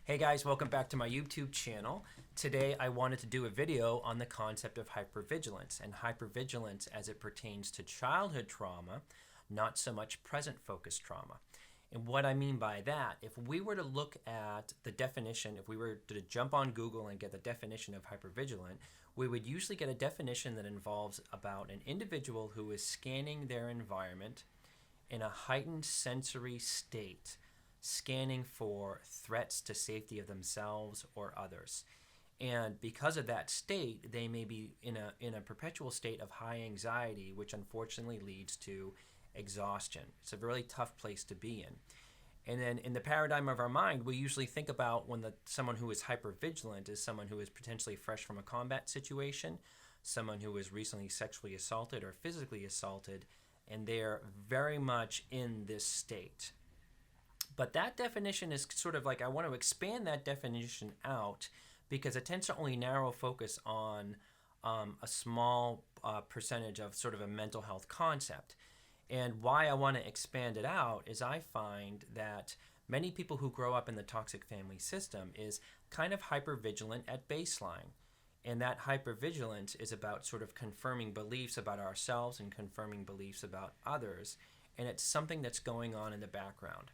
Hey guys, welcome back to my YouTube channel. Today I wanted to do a video on the concept of hypervigilance and hypervigilance as it pertains to childhood trauma, not so much present focused trauma. And what I mean by that, if we were to look at the definition, if we were to jump on Google and get the definition of hypervigilant, we would usually get a definition that involves about an individual who is scanning their environment in a heightened sensory state, scanning for threats to safety of themselves or others. And because of that state, they may be in a perpetual state of high anxiety, which unfortunately leads to exhaustion. It's a really tough place to be in. And then in the paradigm of our mind, we usually think about when someone who is hypervigilant is someone who is potentially fresh from a combat situation, someone who was recently sexually assaulted or physically assaulted, and they're very much in this state. But that definition is sort of like, I want to expand that definition out because it tends to only narrow focus on a small percentage of sort of a mental health concept. And why I want to expand it out is I find that many people who grow up in the toxic family system is kind of hypervigilant at baseline. And that hypervigilance is about sort of confirming beliefs about ourselves and confirming beliefs about others. And it's something that's going on in the background.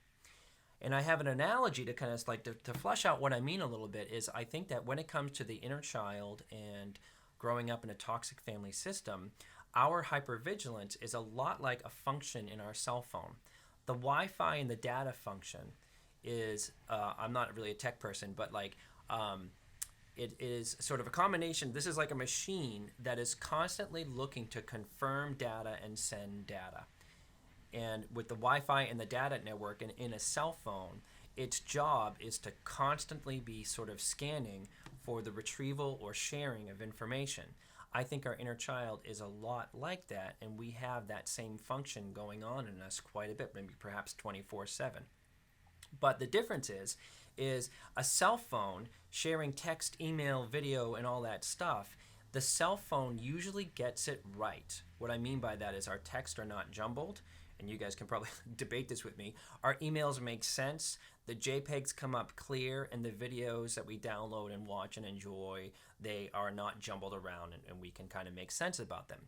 And I have an analogy to kind of like to flesh out what I mean a little bit is I think that when it comes to the inner child and growing up in a toxic family system, our hypervigilance is a lot like a function in our cell phone. The Wi-Fi and the data function is, I'm not really a tech person, but like it is sort of a combination. This is like a machine that is constantly looking to confirm data and send data. And with the Wi-Fi and the data network and in a cell phone, its job is to constantly be sort of scanning for the retrieval or sharing of information. I think our inner child is a lot like that, and we have that same function going on in us quite a bit, maybe perhaps 24/7. But the difference is a cell phone sharing text, email, video, and all that stuff, the cell phone usually gets it right. What I mean by that is our texts are not jumbled, and you guys can probably debate this with me. Our emails make sense, the JPEGs come up clear, and the videos that we download and watch and enjoy, they are not jumbled around, and we can kind of make sense about them.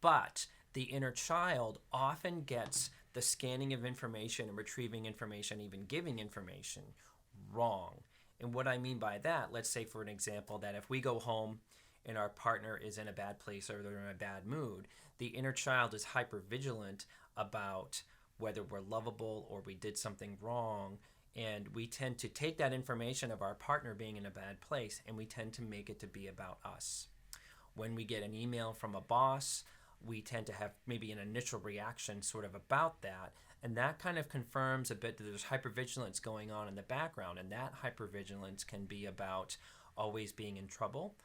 But the inner child often gets the scanning of information and retrieving information, even giving information, wrong. And what I mean by that, let's say for an example that if we go home and our partner is in a bad place or they're in a bad mood, the inner child is hypervigilant about whether we're lovable or we did something wrong. And we tend to take that information of our partner being in a bad place and we tend to make it to be about us. When we get an email from a boss, we tend to have maybe an initial reaction sort of about that. And that kind of confirms a bit that there's hypervigilance going on in the background. And that hypervigilance can be about always being in trouble,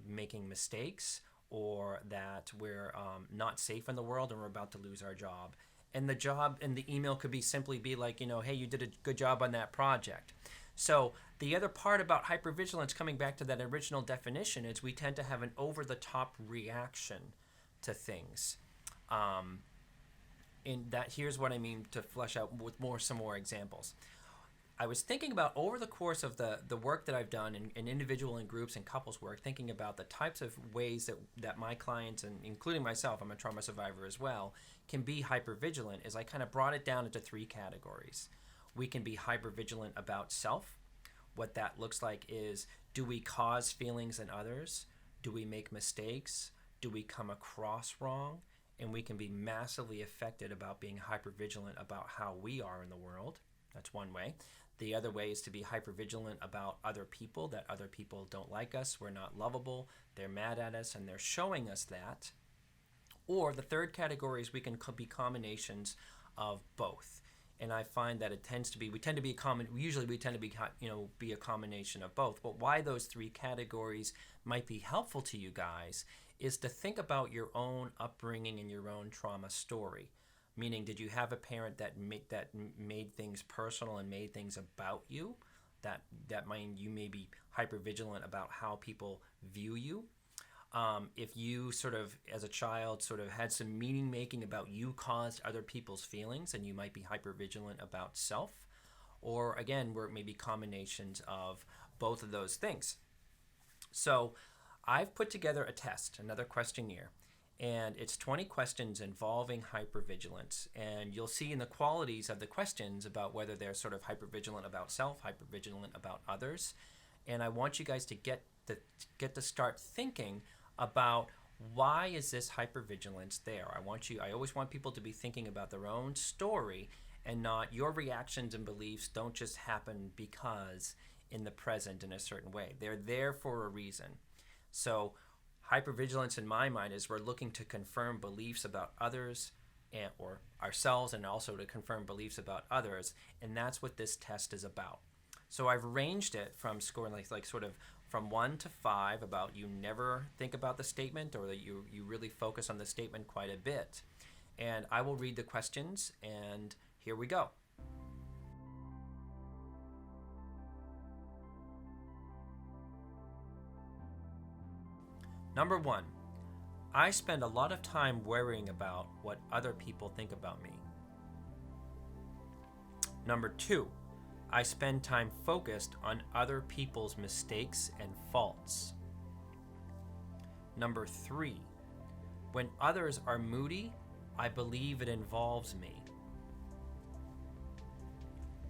making mistakes, or that we're not safe in the world and we're about to lose our job. And the job and the email could be simply be like, hey, you did a good job on that project. So the other part about hypervigilance, coming back to that original definition, is we tend to have an over-the-top reaction to things. And that here's what I mean to flesh out with some more examples. I was thinking about over the course of the work that I've done in individual and groups and couples work, thinking about the types of ways that my clients, and including myself, I'm a trauma survivor as well, can be hypervigilant, is I kind of brought it down into three categories. We can be hypervigilant about self. What that looks like is, do we cause feelings in others? Do we make mistakes? Do we come across wrong? And we can be massively affected about being hypervigilant about how we are in the world. That's one way. The other way is to be hypervigilant about other people, that other people don't like us, we're not lovable, they're mad at us, and they're showing us that. Or the third category is we can be combinations of both. And I find that we tend to be a combination of both. But why those three categories might be helpful to you guys is to think about your own upbringing and your own trauma story. Meaning, did you have a parent that made things personal and made things about you? That you may be hypervigilant about how people view you. If you sort of, as a child, sort of had some meaning making about you caused other people's feelings, and you might be hypervigilant about self. or again, where it may be combinations of both of those things. So I've put together a test, another questionnaire, and it's 20 questions involving hypervigilance. And you'll see in the qualities of the questions about whether they're sort of hypervigilant about self, hypervigilant about others. And I want you guys to get to start thinking about, why is this hypervigilance there? I always want people to be thinking about their own story, and not your reactions and beliefs don't just happen because in the present in a certain way. They're there for a reason. So hypervigilance in my mind is we're looking to confirm beliefs about others or ourselves, and also to confirm beliefs about others, and that's what this test is about. So I've arranged it from scoring like sort of from 1 to 5 about you never think about the statement, or that you really focus on the statement quite a bit. And I will read the questions, and here we go. Number 1, I spend a lot of time worrying about what other people think about me. Number 2, I spend time focused on other people's mistakes and faults. Number 3, when others are moody, I believe it involves me.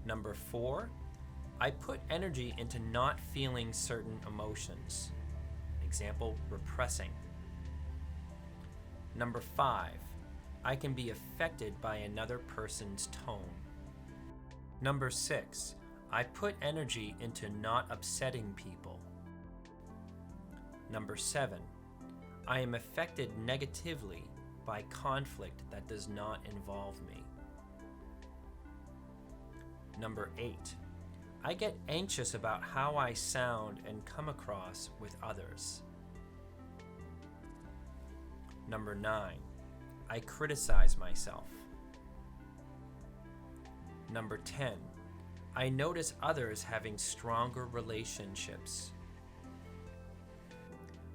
Number 4, I put energy into not feeling certain emotions. Example, repressing. Number 5, I can be affected by another person's tone. Number 6, I put energy into not upsetting people. Number 7, I am affected negatively by conflict that does not involve me. Number 8, I get anxious about how I sound and come across with others. Number 9, I criticize myself. Number 10, I notice others having stronger relationships.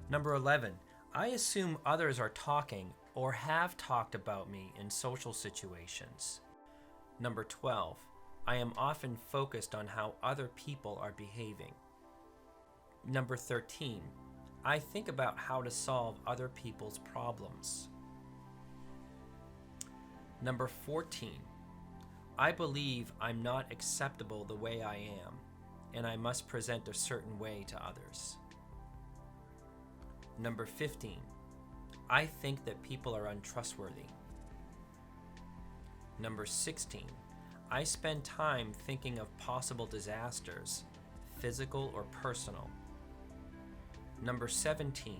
Number 11, I assume others are talking or have talked about me in social situations. Number 12, I am often focused on how other people are behaving. Number 13, I think about how to solve other people's problems. Number 14, I believe I'm not acceptable the way I am, and I must present a certain way to others. Number 15, I think that people are untrustworthy. Number 16, I spend time thinking of possible disasters, physical or personal. Number 17,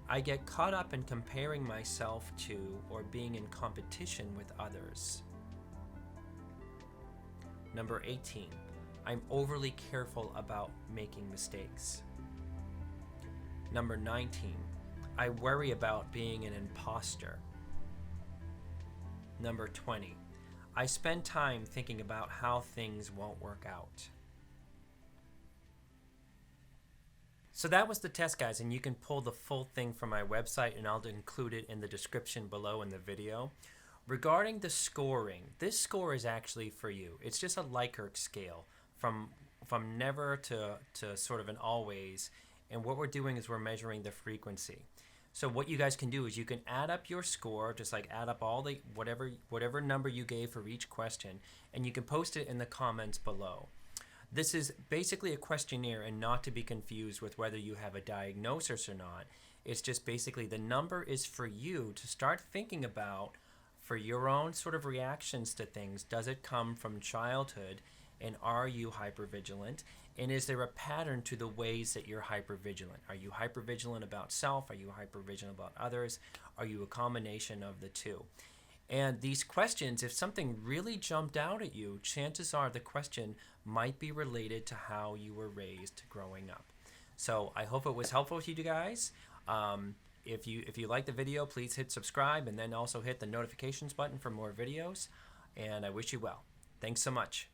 I get caught up in comparing myself to or being in competition with others. Number 18, I'm overly careful about making mistakes. Number 19, I worry about being an imposter. Number 20, I spend time thinking about how things won't work out. So that was the test, guys, and you can pull the full thing from my website, and I'll include it in the description below in the video. Regarding the scoring, this score is actually for you. It's just a Likert scale from never to sort of an always, and what we're doing is we're measuring the frequency. So what you guys can do is you can add up your score, just like add up all the whatever number you gave for each question, and you can post it in the comments below. This is basically a questionnaire, and not to be confused with whether you have a diagnosis or not. It's just basically the number is for you to start thinking about for your own sort of reactions to things. Does it come from childhood, and are you hypervigilant? And is there a pattern to the ways that you're hypervigilant? Are you hypervigilant about self? Are you hypervigilant about others? Are you a combination of the two? And these questions, if something really jumped out at you, chances are the question might be related to how you were raised growing up. So I hope it was helpful to you guys. If you like the video, please hit subscribe, and then also hit the notifications button for more videos. And I wish you well. Thanks so much.